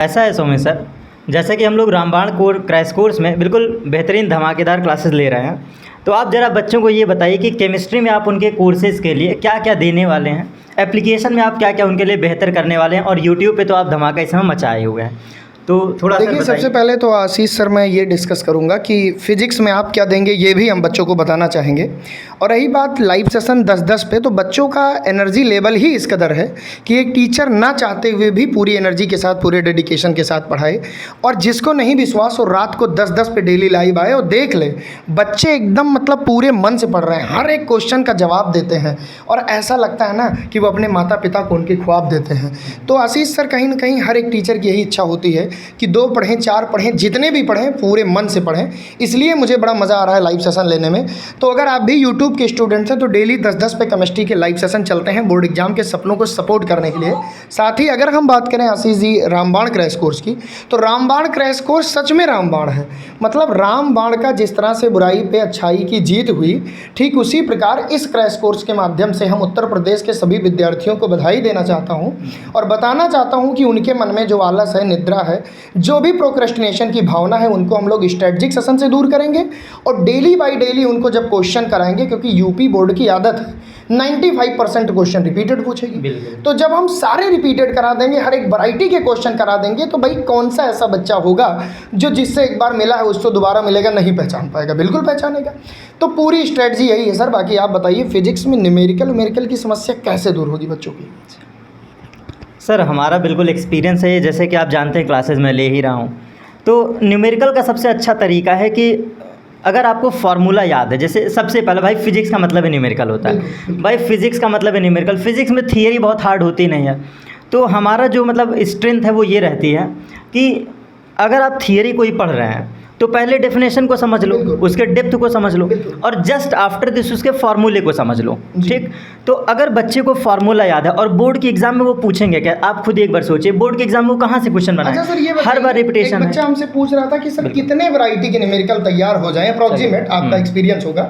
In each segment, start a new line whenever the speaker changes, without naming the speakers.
ऐसा है सोमेश सर, जैसे कि हम लोग रामबाण क्रैश कोर्स में बिल्कुल बेहतरीन धमाकेदार क्लासेस ले रहे हैं। तो आप ज़रा बच्चों को ये बताइए कि केमिस्ट्री में आप उनके कोर्सेज़ के लिए क्या क्या देने वाले हैं, एप्लीकेशन में आप क्या क्या उनके लिए बेहतर करने वाले हैं, और यूट्यूब पे तो आप धमाका इस समय मचाए हुए हैं। तो थोड़ा
देखिए, सबसे पहले तो आशीष सर मैं ये डिस्कस करूंगा कि फ़िज़िक्स में आप क्या देंगे, ये भी हम बच्चों को बताना चाहेंगे। और रही बात लाइव सेशन 10-10 पे, तो बच्चों का एनर्जी लेवल ही इस कदर है कि एक टीचर ना चाहते हुए भी पूरी एनर्जी के साथ, पूरे डेडिकेशन के साथ पढ़ाए। और जिसको नहीं विश्वास हो, रात को 10-10 पे डेली लाइव आए और देख ले, बच्चे एकदम मतलब पूरे मन से पढ़ रहे हैं, हर एक क्वेश्चन का जवाब देते हैं, और ऐसा लगता है ना कि वो अपने माता पिता को उनके ख्वाब देते हैं। तो आशीष सर, कहीं ना कहीं हर एक टीचर की यही इच्छा होती है कि 2 पढ़ें, 4 पढ़ें, जितने भी पढ़ें पूरे मन से पढ़ें। इसलिए मुझे बड़ा मज़ा आ रहा है लाइव सेशन लेने में। तो अगर आप भी यूट्यूब के स्टूडेंट्स हैं तो डेली 10-10 पे केमिस्ट्री के लाइव सेशन चलते हैं बोर्ड एग्जाम के सपनों को सपोर्ट करने के लिए। साथ ही अगर हम बात करें आशीष जी रामबाण क्रैश कोर्स की, तो रामबाण क्रैश कोर्स सच में रामबाण है। मतलब रामबाण का जिस तरह से बुराई पे अच्छाई की जीत हुई, ठीक उसी प्रकार इस क्रैश कोर्स के माध्यम से हम उत्तर प्रदेश के सभी विद्यार्थियों को बधाई देना चाहता हूँ और बताना चाहता हूँ कि उनके मन में जो आलस है, निद्रा है, जो भी प्रोक्रेस्टिनेशन की भावना है, उनको हम लोग स्ट्रेटजिक सेशन से दूर करेंगे। और डेली बाय डेली उनको जब क्वेश्चन कराएंगे, क्योंकि यूपी बोर्ड की आदत है 95% क्वेश्चन रिपीटेड पूछेगी, तो जब हम सारे रिपीटेड करा देंगे, हर एक वैरायटी के क्वेश्चन करा देंगे, तो भाई कौन सा ऐसा बच्चा होगा जो जिससे एक बार मिला है उसको दोबारा मिलेगा नहीं पहचान पाएगा? बिल्कुल पहचानेगा। तो पूरी स्ट्रेटजी यही है सर। बाकी आप बताइए, फिजिक्स में न्यूमेरिकल की समस्या कैसे दूर होगी बच्चों की?
सर, हमारा बिल्कुल एक्सपीरियंस है, जैसे कि आप जानते हैं क्लासेस में ले ही रहा हूँ। तो न्यूमेरिकल का सबसे अच्छा तरीका है कि अगर आपको फार्मूला याद है, जैसे सबसे पहले भाई फिजिक्स का मतलब है न्यूमेरिकल होता है। भाई फिजिक्स का मतलब है न्यूमेरिकल। फिजिक्स में थियरी बहुत हार्ड होती नहीं है। तो हमारा जो मतलब स्ट्रेंथ है वो ये रहती है कि अगर आप थियरी कोई पढ़ रहे हैं तो पहले डेफिनेशन को समझ लो, उसके डेप्थ को समझ लो, और जस्ट आफ्टर दिस उसके फार्मूले को समझ लो। ठीक, तो अगर बच्चे को फार्मूला याद है और बोर्ड के एग्जाम में वो पूछेंगे क्या, आप खुद एक बार सोचिए, बोर्ड के एग्जाम में वो कहाँ से क्वेश्चन बनाए?
अच्छा सर, ये
हर बार रिपीटेशन है।
बच्चा हमसे पूछ रहा था कि सर कितने वैरायटी के न्यूमेरिकल तैयार हो जाएं, अप्रोक्सीमेट आपका एक्सपीरियंस होगा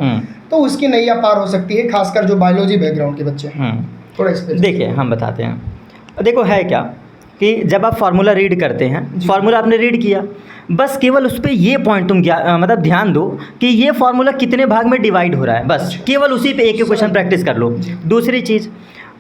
तो उसकी नैया पार हो सकती है, खासकर जो बायोलॉजी बैकग्राउंड के बच्चे हैं। थोड़ा एक्सपीरियंस देखिए,
हम बताते हैं। देखो है क्या कि जब आप फार्मूला रीड करते हैं, फार्मूला आपने रीड किया, बस केवल उस पर ये पॉइंट तुम मतलब ध्यान दो कि ये फार्मूला कितने भाग में डिवाइड हो रहा है, बस केवल उसी पे एक क्वेश्चन प्रैक्टिस कर लो। दूसरी चीज़,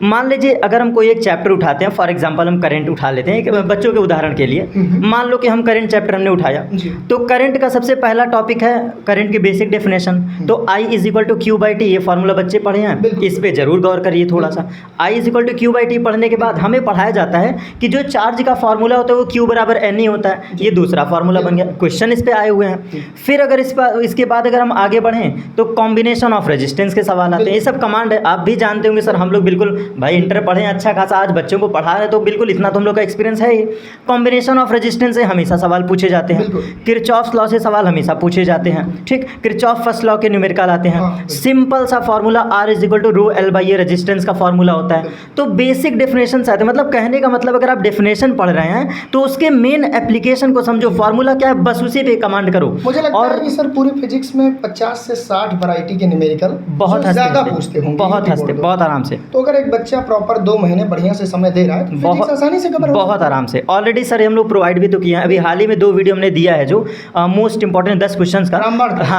मान लीजिए अगर हम कोई एक चैप्टर उठाते हैं, फॉर एग्जांपल हम करंट उठा लेते हैं बच्चों के उदाहरण के लिए। मान लो कि हम करंट चैप्टर हमने उठाया, तो करंट का सबसे पहला टॉपिक है करंट की बेसिक डेफिनेशन। तो I = Q/T, ये फार्मूला बच्चे पढ़े हैं, इस पे जरूर गौर करिए थोड़ा सा। I = Q/T पढ़ने के बाद हमें पढ़ाया जाता है कि जो चार्ज का फार्मूला होता है वो Q = N ही होता है। ये दूसरा फार्मूला बन गया, क्वेश्चन इस पे आए हुए हैं। फिर अगर इसके बाद अगर हम आगे बढ़ें तो कॉम्बिनेशन ऑफ रेजिस्टेंस के सवाल आते हैं। ये सब कमांड है, आप भी जानते होंगे सर। हम लोग बिल्कुल भाई इंटर पढ़े अच्छा खासा, आज बच्चों को पढ़ा रहे, तो बिल्कुल इतना तो हम लोग का एक्सपीरियंस है ही। कॉम्बिनेशन ऑफ रेजिस्टेंस से हमेशा सवाल पूछे जाते हैं, किरचॉफ्स लॉ से सवाल हमेशा पूछे जाते हैं। ठीक, किरचॉफ फर्स्ट लॉ के न्यूमेरिकल आते हैं। सिंपल सा फार्मूला R = ρL/A, ये रेजिस्टेंस का फार्मूला होता है। तो बेसिक डेफिनेशन आते हैं। मतलब कहने का मतलब, अगर आप डेफिनेशन पढ़ रहे हैं तो उसके मेन एप्लीकेशन को समझो, फार्मूला क्या है बस उसी पे कमांड करो।
मुझे लगता है कि सर पूरे फिजिक्स में 50 से 60 वैरायटी के न्यूमेरिकल बहुत ज़्यादा पूछते होंगे,
बहुत आराम से।
तो अगर एक बच्चा प्रॉपर 2 महीने बढ़िया से समय दे रहा है तो फिजिक्स आसानी से कवर हो,
बहुत आराम से। ऑलरेडी सर हम लोग प्रोवाइड भी तो किए हैं, अभी हाल ही में 2 वीडियो हमने दिया है जो मोस्ट इंपॉर्टेंट 10 क्वेश्चंस का।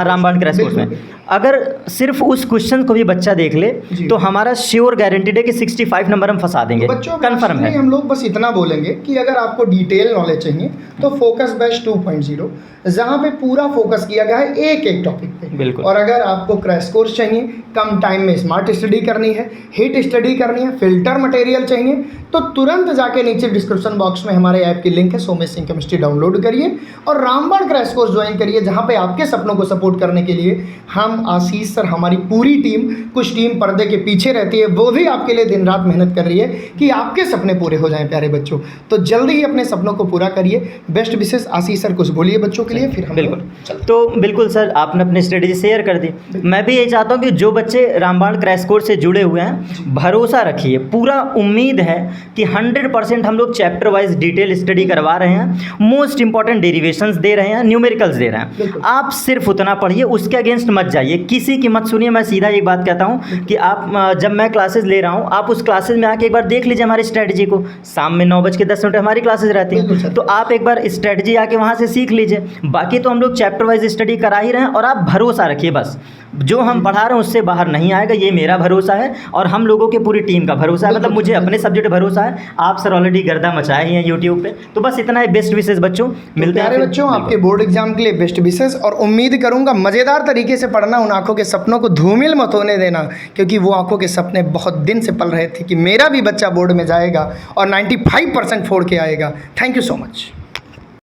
रामबाण क्रैश कोर्स में अगर सिर्फ उस क्वेश्चन को भी बच्चा देख ले तो हमारा श्योर गारंटीड है कि 65 नंबर हम फंसा देंगे, कंफर्म है।
हम लोग बस इतना बोलेंगे कि अगर आपको डिटेल नॉलेज चाहिए तो फोकस बैच 2.0, जहाँ पे पूरा फोकस किया गया है एक टॉपिक पे।
बिल्कुल।
और अगर आपको क्रैश कोर्स चाहिए, कम टाइम में स्मार्ट स्टडी करनी है, हिट स्टडी करनी है, फिल्टर मटेरियल चाहिए, तो तुरंत जाके नीचे डिस्क्रिप्शन बॉक्स में हमारे ऐप की लिंक है, सोमेश सिंह केमिस्ट्री, डाउनलोड करिए और रामबाण क्रैश कोर्स ज्वाइन करिए, जहाँ पे आपके सपनों को सपोर्ट करने के लिए हम आशीष सर, हमारी पूरी टीम, कुछ टीम पर्दे के पीछे रहती है, वो भी आपके लिए दिन रात मेहनत कर रही है कि आपके सपने पूरे हो जाएं प्यारे बच्चों। तो जल्दी ही अपने सपनों को पूरा करिए। बेस्ट विशेष आशीष सर, कुछ बोलिए बच्चों के लिए, फिर हम
बिल्कुल। तो बिल्कुल सर, आपने अपनी स्ट्रेटेजी शेयर कर दी। मैं भी यही चाहता हूँ कि जो बच्चे रामबाण क्रैश कोर्स से जुड़े हुए हैं, भरोसा रखिए, पूरा उम्मीद है कि 100% हम लोग चैप्टर वाइज डिटेल स्टडी करवा रहे हैं, मोस्ट इंपॉर्टेंट डेरिवेशंस दे रहे हैं, न्यूमेरिकल्स दे रहे हैं। आप सिर्फ उतना पढ़िए, उसके अगेंस्ट मत जाइए। चाहिए, किसी की मत सुनिए। मैं सीधा एक बात कहता हूँ कि आप जब मैं क्लासेस ले रहा हूँ, आप उस क्लासेस में आके एक बार देख लीजिए हमारी स्ट्रेटजी को। शाम में 9:10 हमारी क्लासेस रहती हैं, तो आप एक बार स्ट्रेटजी आके वहाँ से सीख लीजिए। बाकी तो हम लोग चैप्टर वाइज स्टडी करा ही रहे हैं, और आप भरोसा रखिए बस, जो हम पढ़ा रहे हैं उससे बाहर नहीं आएगा, ये मेरा भरोसा है और हम लोगों के पूरी टीम का भरोसा है। मतलब मुझे अपने सब्जेक्ट भरोसा है। आप सर ऑलरेडी गर्दा मचाए ही हैं यूट्यूब पे, तो बस इतना है। बेस्ट विशेष बच्चों, मिलते हैं
प्यारे बच्चों, आपके बोर्ड एग्जाम के लिए बेस्ट विशेष, और उम्मीद करूंगा मज़ेदार तरीके से पढ़ना, उन आंखों के सपनों को धूमिल मत होने देना, क्योंकि वो आंखों के सपने बहुत दिन से पल रहे थे कि मेरा भी बच्चा बोर्ड में जाएगा और 95% फोड़ के आएगा। Thank you so much.